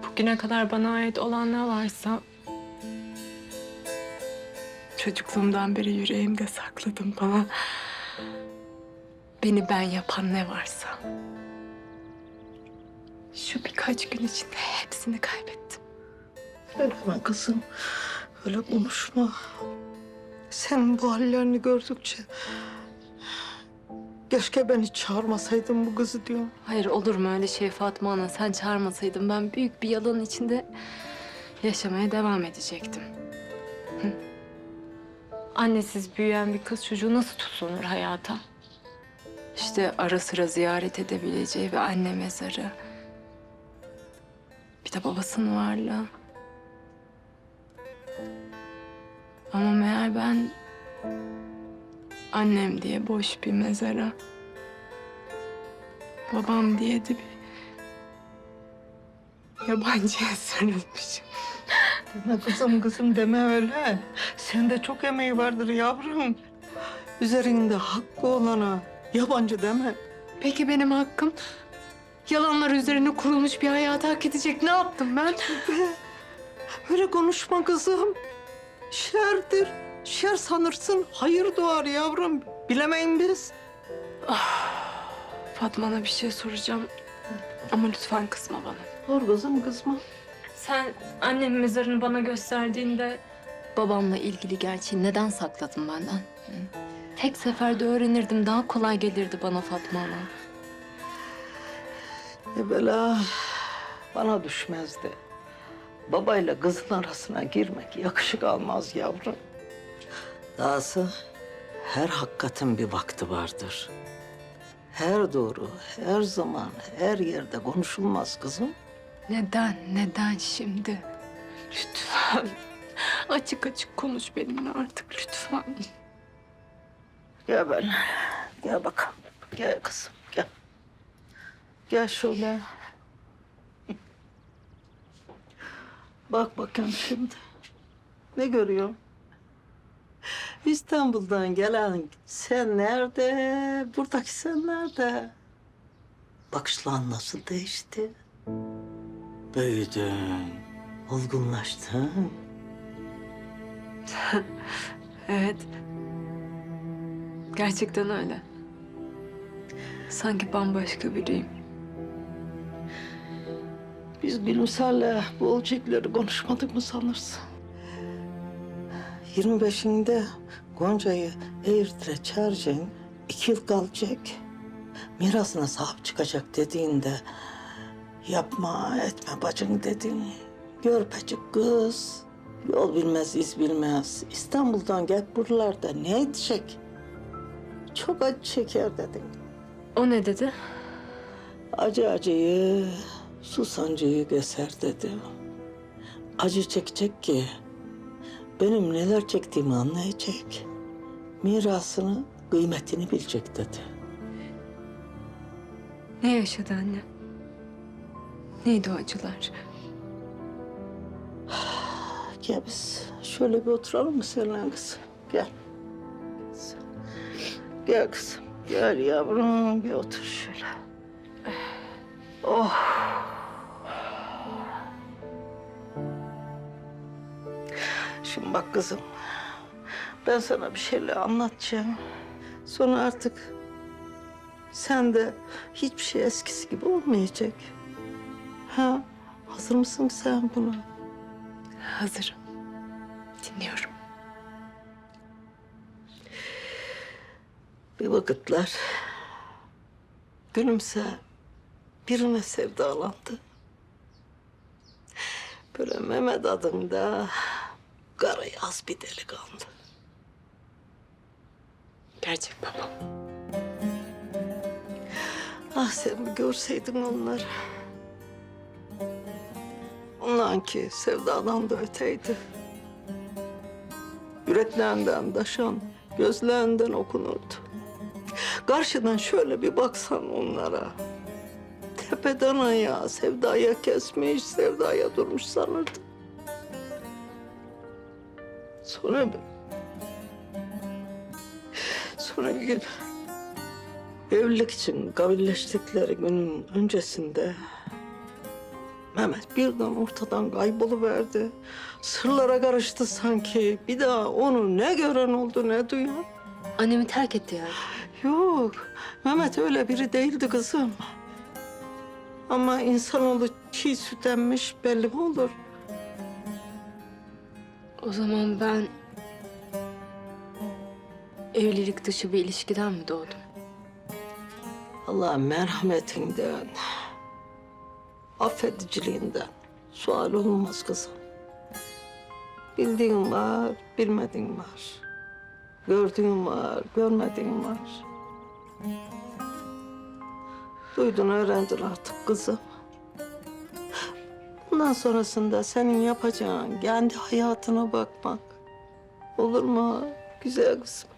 Bugüne kadar bana ait olan ne varsa... çocukluğumdan beri yüreğimde sakladım bana. Beni ben yapan ne varsa. Şu birkaç gün içinde hepsini kaybettim. Öyle kızım. Öyle konuşma. Senin bu hallerini gördükçe... keşke beni çağırmasaydın bu kızı diyorum. Hayır, olur mu öyle şey Fatma Ana? Sen çağırmasaydın ben büyük bir yalanın içinde yaşamaya devam edecektim. Hı? Annesiz büyüyen bir kız çocuğu nasıl tutunur hayata? İşte ara sıra ziyaret edebileceği bir anne mezarı. Bir de babasının varlığı. Ama meğer ben annem diye boş bir mezara, babam diye de bir yabancıya sarılmışım. Deme kızım deme öyle. Sende çok emeği vardır yavrum. Üzerinde hakkı olana yabancı deme. Peki benim hakkım? Yalanlar üzerine kurulmuş bir hayatı hak edecek ne yaptım ben? Öyle konuşma kızım. Şerdir. Şer sanırsın hayır doğar yavrum. Bilemeyin biz. Fatma'na bir şey soracağım. Ama lütfen kızma bana. Sor kızım kızma. Sen annemin mezarını bana gösterdiğinde... babamla ilgili gerçeği neden sakladın benden? Hı? Tek seferde öğrenirdim. Daha kolay gelirdi bana Fatma Ana. Bela bana düşmezdi. Babayla kızın arasına girmek yakışık almaz yavrum. Dahası her hakikatin bir vakti vardır. Her doğru, her zaman, her yerde konuşulmaz kızım. Neden şimdi? Lütfen. Açık açık konuş benimle artık lütfen. Gel ben, gel bakalım. Gel kızım, gel. Gel şöyle. Bak bakayım şimdi. Ne görüyorsun? İstanbul'dan gelen sen nerede? Buradaki sen nerede? Bakışların nasıl değişti? Büyüdün, olgunlaştın. Evet. Gerçekten öyle. Sanki bambaşka biriyim. Biz Gülümser'le bu olacakları konuşmadık mı sanırsın? 25'inde Gonca'yı Eğirdir'e çağıracaksın, 2 yıl kalacak. Mirasına sahip çıkacak dediğinde yapma etme bacın dedin. Görpecik kız, yol bilmez iz bilmez. İstanbul'dan gel buralarda ne edecek? Çok acı çeker dedin. O ne dedi? Acı acıyı, su sancıyı keser dedi. Acı çekecek ki benim neler çektiğimi anlayacak. Mirasını, kıymetini bilecek dedi. Ne yaşadı anne? Neydi o acılar? Gel biz şöyle bir oturalım mı seninle kızım? Gel. Gel kızım. Gel yavrum bir otur şöyle. Oh. Şimdi bak kızım. Ben sana bir şeyler anlatacağım. Sonra artık sen de hiçbir şey eskisi gibi olmayacak. Ha? Hazır mısın sen buna? Hazırım. Dinliyorum. Bir vakitler Gülümser birine sevdalandı. Böyle Mehmet adında kara yaz bir delikanlı. Gerçek babam. Ah sen bir görseydin onları. Onlarınki sevdadan da öteydi. Yüreklerinden taşan, gözlerinden okunurdu. Karşıdan şöyle bir baksan onlara. Tepeden ayağa sevdaya kesmiş, sevdaya durmuş sanırdım. Sonra bir gün evlilik için kabulleştikleri günün öncesinde Mehmet birden ortadan kayboluverdi. Sırlara karıştı sanki. Bir daha onu ne gören oldu ne duyan. Annemi terk etti yani. Yok, Mehmet öyle biri değildi kızım. Ama insanoğlu çiğ süt emmiş belli mi olur? O zaman ben evlilik dışı bir ilişkiden mi doğdum? Allah merhametinden, affediciliğinden sual olmaz kızım. Bildiğin var, bilmediğin var. Gördüğün var, görmediğin var. Duydun, öğrendin artık kızım. Bundan sonrasında senin yapacağın kendi hayatına bakmak. Olur mu güzel kızım?